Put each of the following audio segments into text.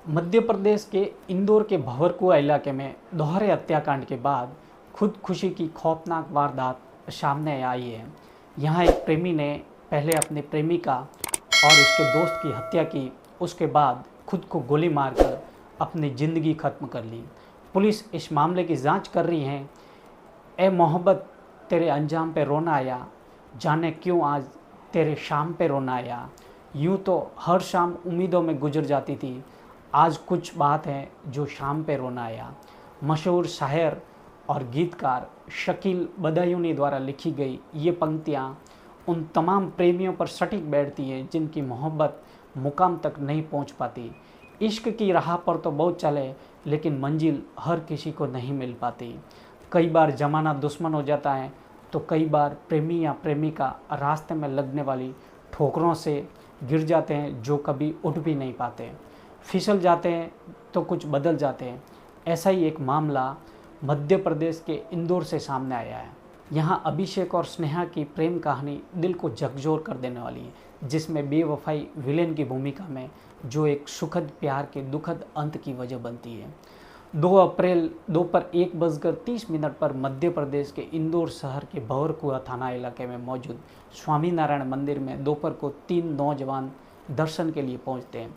मध्य प्रदेश के इंदौर के भंवरकुआ इलाके में दोहरे हत्याकांड के बाद खुदकुशी की खौफनाक वारदात सामने आई है। यहाँ एक प्रेमी ने पहले अपनी प्रेमिका और उसके दोस्त की हत्या की, उसके बाद खुद को गोली मारकर अपनी ज़िंदगी ख़त्म कर ली। पुलिस इस मामले की जांच कर रही है। ए मोहब्बत तेरे अंजाम पे रोना आया, जाने क्यों आज तेरे शाम पे रोना आया। यूँ तो हर शाम उम्मीदों में गुजर जाती थी, आज कुछ बात है जो शाम पे रोना आया। मशहूर शायर और गीतकार शकील बदायूनी द्वारा लिखी गई ये पंक्तियाँ उन तमाम प्रेमियों पर सटीक बैठती है जिनकी मोहब्बत मुकाम तक नहीं पहुंच पाती। इश्क की राह पर तो बहुत चले, लेकिन मंजिल हर किसी को नहीं मिल पाती। कई बार ज़माना दुश्मन हो जाता है तो कई बार प्रेमी या प्रेमिका रास्ते में लगने वाली ठोकरों से गिर जाते हैं, जो कभी उठ भी नहीं पाते। फिसल जाते हैं तो कुछ बदल जाते हैं। ऐसा ही एक मामला मध्य प्रदेश के इंदौर से सामने आया है। यहाँ अभिषेक और स्नेहा की प्रेम कहानी दिल को झकझोर कर देने वाली है, जिसमें बेवफाई विलेन की भूमिका में जो एक सुखद प्यार के दुखद अंत की वजह बनती है। 2 अप्रैल दोपहर 1:30 पर मध्य प्रदेश के इंदौर शहर के भंवरकुआ थाना इलाके में मौजूद स्वामीनारायण मंदिर में दोपहर को 3 नौजवान दर्शन के लिए पहुंचते हैं।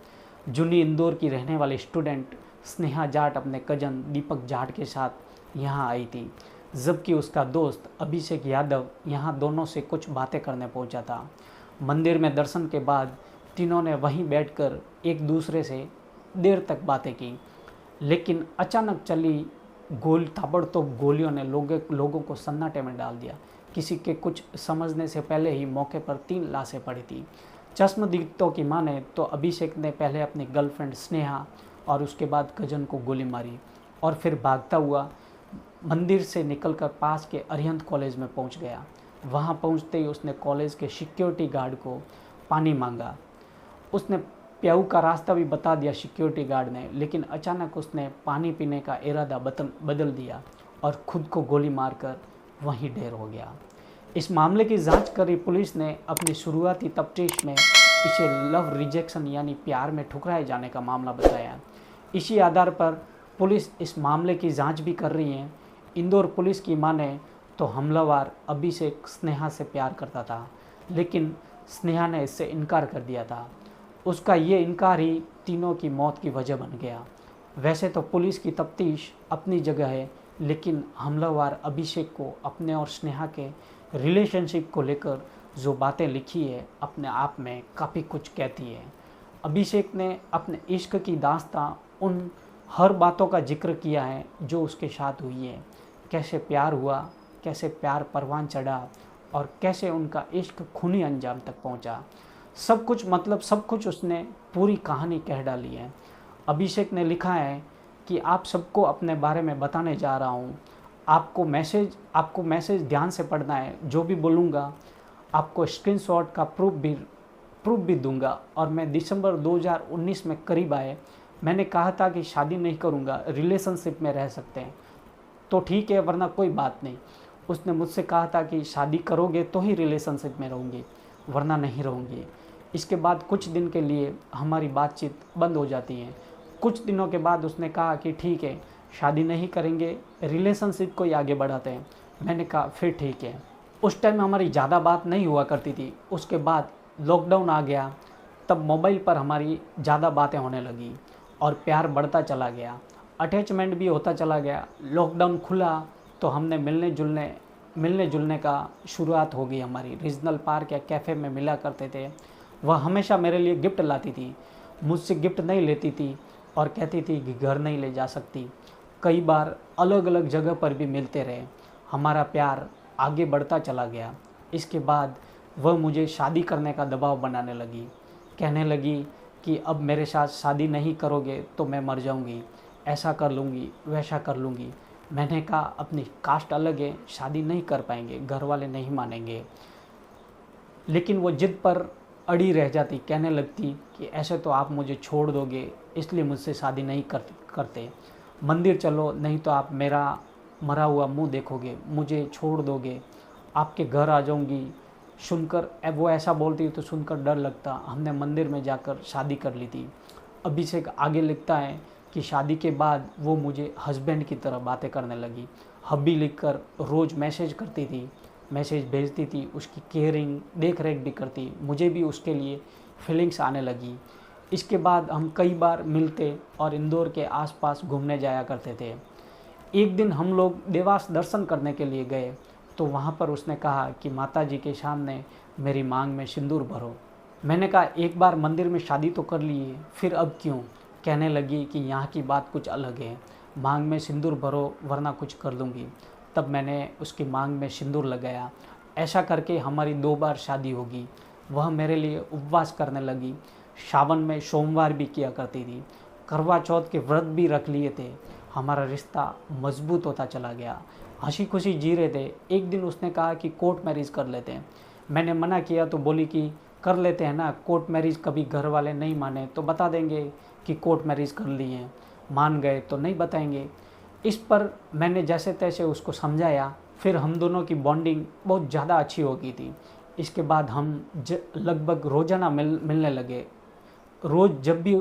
जूनी इंदौर की रहने वाली स्टूडेंट स्नेहा जाट अपने कजन दीपक जाट के साथ यहाँ आई थी, जबकि उसका दोस्त अभिषेक यादव यहाँ दोनों से कुछ बातें करने पहुँचा था। मंदिर में दर्शन के बाद तीनों ने वहीं बैठकर एक दूसरे से देर तक बातें की, लेकिन अचानक चली ताबड़तोड़ गोलियों ने लोगों को सन्नाटे में डाल दिया। किसी के कुछ समझने से पहले ही मौके पर 3 लाशें पड़ी थी। चश्मदीदों की माने तो अभिषेक ने पहले अपनी गर्लफ्रेंड स्नेहा और उसके बाद कजन को गोली मारी और फिर भागता हुआ मंदिर से निकलकर पास के अरिहंत कॉलेज में पहुंच गया। वहां पहुंचते ही उसने कॉलेज के सिक्योरिटी गार्ड को पानी मांगा। उसने प्याऊ का रास्ता भी बता दिया सिक्योरिटी गार्ड ने, लेकिन अचानक उसने पानी पीने का इरादा बदल दिया और खुद को गोली मारकर वहीं ढेर हो गया। इस मामले की जांच कर रही पुलिस ने अपनी शुरुआती तफ्तीश में इसे लव रिजेक्शन यानी प्यार में ठुकराए जाने का मामला बताया। इसी आधार पर पुलिस इस मामले की जांच भी कर रही है। इंदौर पुलिस की माने तो हमलावर अभिषेक स्नेहा से प्यार करता था, लेकिन स्नेहा ने इससे इनकार कर दिया था। उसका ये इनकार ही तीनों की मौत की वजह बन गया। वैसे तो पुलिस की तफ्तीश अपनी जगह है, लेकिन हमलावर अभिषेक को अपने और स्नेहा के रिलेशनशिप को लेकर जो बातें लिखी है अपने आप में काफ़ी कुछ कहती है। अभिषेक ने अपने इश्क की दास्तां उन हर बातों का जिक्र किया है जो उसके साथ हुई है, कैसे प्यार हुआ, कैसे प्यार परवान चढ़ा और कैसे उनका इश्क खूनी अंजाम तक पहुंचा। सब कुछ उसने पूरी कहानी कह डाली है। अभिषेक ने लिखा है कि आप सबको अपने बारे में बताने जा रहा हूँ। आपको मैसेज ध्यान से पढ़ना है, जो भी बोलूँगा आपको स्क्रीनशॉट का प्रूफ भी दूंगा। और मैं दिसंबर 2019 में करीब आए, मैंने कहा था कि शादी नहीं करूँगा, रिलेशनशिप में रह सकते हैं तो ठीक है, वरना कोई बात नहीं। उसने मुझसे कहा था कि शादी करोगे तो ही रिलेशनशिप में रहूँगी, वरना नहीं रहूँगी। इसके बाद कुछ दिन के लिए हमारी बातचीत बंद हो जाती है। कुछ दिनों के बाद उसने कहा कि ठीक है, शादी नहीं करेंगे, रिलेशनशिप को ही आगे बढ़ाते हैं। मैंने कहा फिर ठीक है। उस टाइम हमारी ज़्यादा बात नहीं हुआ करती थी। उसके बाद लॉकडाउन आ गया, तब मोबाइल पर हमारी ज़्यादा बातें होने लगी और प्यार बढ़ता चला गया, अटैचमेंट भी होता चला गया। लॉकडाउन खुला तो हमने मिलने जुलने का शुरुआत हो गई हमारी। रीजनल पार्क या कैफ़े में मिला करते थे। वह हमेशा मेरे लिए गिफ्ट लाती थी, मुझसे गिफ्ट नहीं लेती थी और कहती थी कि घर नहीं ले जा सकती। कई बार अलग अलग जगह पर भी मिलते रहे। हमारा प्यार आगे बढ़ता चला गया। इसके बाद वह मुझे शादी करने का दबाव बनाने लगी, कहने लगी कि अब मेरे साथ शादी नहीं करोगे तो मैं मर जाऊंगी, ऐसा कर लूँगी, वैसा कर लूँगी। मैंने कहा अपनी कास्ट अलग है, शादी नहीं कर पाएंगे, घर वाले नहीं मानेंगे। लेकिन वो जिद पर अड़ी रह जाती, कहने लगती कि ऐसे तो आप मुझे छोड़ दोगे, इसलिए मुझसे शादी नहीं करते। मंदिर चलो, नहीं तो आप मेरा मरा हुआ मुंह देखोगे, मुझे छोड़ दोगे, आपके घर आ जाऊंगी। सुनकर वो ऐसा बोलती तो सुनकर डर लगता। हमने मंदिर में जाकर शादी कर ली थी। अभिषेक आगे लिखता है कि शादी के बाद वो मुझे हस्बैंड की तरह बातें करने लगी। हब्बी लिखकर रोज़ मैसेज करती थी, मैसेज भेजती थी, उसकी केयरिंग देख रेख भी करती। मुझे भी उसके लिए फीलिंग्स आने लगी। इसके बाद हम कई बार मिलते और इंदौर के आसपास घूमने जाया करते थे। एक दिन हम लोग देवास दर्शन करने के लिए गए तो वहाँ पर उसने कहा कि माता जी के सामने मेरी मांग में सिंदूर भरो। मैंने कहा एक बार मंदिर में शादी तो कर ली है, फिर अब क्यों? कहने लगी कि यहाँ की बात कुछ अलग है, मांग में सिंदूर भरो वरना कुछ कर दूँगी। तब मैंने उसकी मांग में सिंदूर लगाया। ऐसा करके हमारी 2 बार शादी होगी। वह मेरे लिए उपवास करने लगी, सावन में सोमवार भी किया करती थी, करवा चौथ के व्रत भी रख लिए थे। हमारा रिश्ता मजबूत होता चला गया, हंसी खुशी जी रहे थे। एक दिन उसने कहा कि कोर्ट मैरिज कर लेते हैं। मैंने मना किया तो बोली कि कर लेते हैं ना, कोर्ट मैरिज कभी घर वाले नहीं माने तो बता देंगे कि कोर्ट मैरिज कर ली है, मान गए तो नहीं बताएंगे। इस पर मैंने जैसे तैसे उसको समझाया, फिर हम दोनों की बॉन्डिंग बहुत ज़्यादा अच्छी हो गई थी। इसके बाद हम लगभग रोज़ाना मिलने लगे। रोज़ जब भी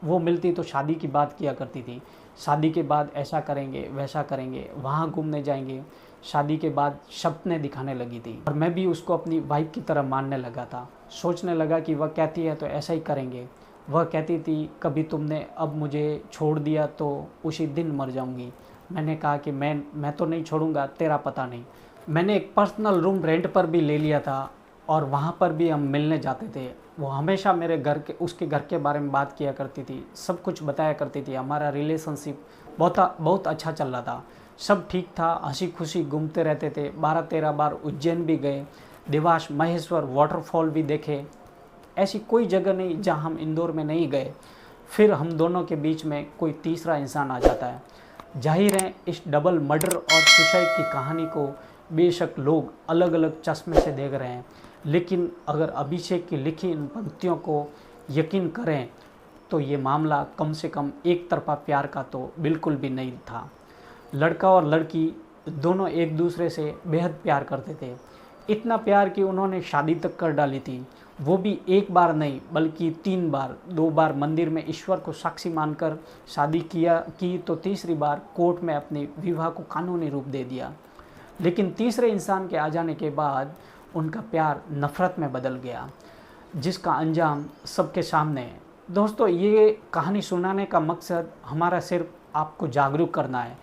वो मिलती तो शादी की बात किया करती थी। शादी के बाद ऐसा करेंगे, वैसा करेंगे, वहाँ घूमने जाएंगे। शादी के बाद सपने दिखाने लगी थी और मैं भी उसको अपनी वाइफ की तरह मानने लगा था। सोचने लगा कि वह कहती है तो ऐसा ही करेंगे। वह कहती थी कभी तुमने अब मुझे छोड़ दिया तो उसी दिन मर जाऊंगी। मैंने कहा कि मैं तो नहीं छोड़ूंगा, तेरा पता नहीं। मैंने एक पर्सनल रूम रेंट पर भी ले लिया था और वहाँ पर भी हम मिलने जाते थे। वो हमेशा मेरे उसके घर के बारे में बात किया करती थी, सब कुछ बताया करती थी। हमारा रिलेशनशिप बहुत अच्छा चल रहा था, सब ठीक था, हंसी खुशी घूमते रहते थे। 12-13 बार उज्जैन भी गए, देवास महेश्वर वाटरफॉल भी देखे। ऐसी कोई जगह नहीं जहाँ हम इंदौर में नहीं गए। फिर हम दोनों के बीच में कोई तीसरा इंसान आ जाता है। जाहिर है इस डबल मर्डर और सुसाइड की कहानी को बेशक लोग अलग अलग चश्मे से देख रहे हैं, लेकिन अगर अभिषेक की लिखी इन पंक्तियों को यकीन करें तो ये मामला कम से कम एक तरफा प्यार का तो बिल्कुल भी नहीं था। लड़का और लड़की दोनों एक दूसरे से बेहद प्यार करते थे, इतना प्यार कि उन्होंने शादी तक कर डाली थी। वो भी एक बार नहीं बल्कि 3 बार। 2 बार मंदिर में ईश्वर को साक्षी मानकर शादी की तो तीसरी बार कोर्ट में अपने विवाह को कानूनी रूप दे दिया। लेकिन तीसरे इंसान के आ जाने के बाद उनका प्यार नफ़रत में बदल गया, जिसका अंजाम सबके सामने है। दोस्तों, ये कहानी सुनाने का मकसद हमारा सिर्फ आपको जागरूक करना है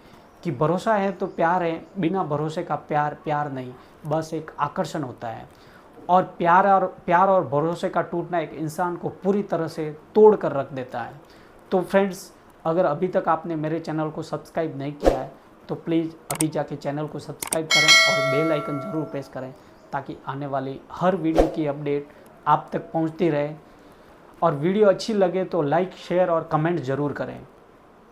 कि भरोसा है तो प्यार है, बिना भरोसे का प्यार नहीं, बस एक आकर्षण होता है। और प्यार और भरोसे का टूटना एक इंसान को पूरी तरह से तोड़ कर रख देता है। तो फ्रेंड्स, अगर अभी तक आपने मेरे चैनल को सब्सक्राइब नहीं किया है तो प्लीज़ अभी जाके चैनल को सब्सक्राइब करें और बेल आइकन ज़रूर प्रेस करें, ताकि आने वाली हर वीडियो की अपडेट आप तक पहुंचती रहे। और वीडियो अच्छी लगे तो लाइक, शेयर और कमेंट ज़रूर करें।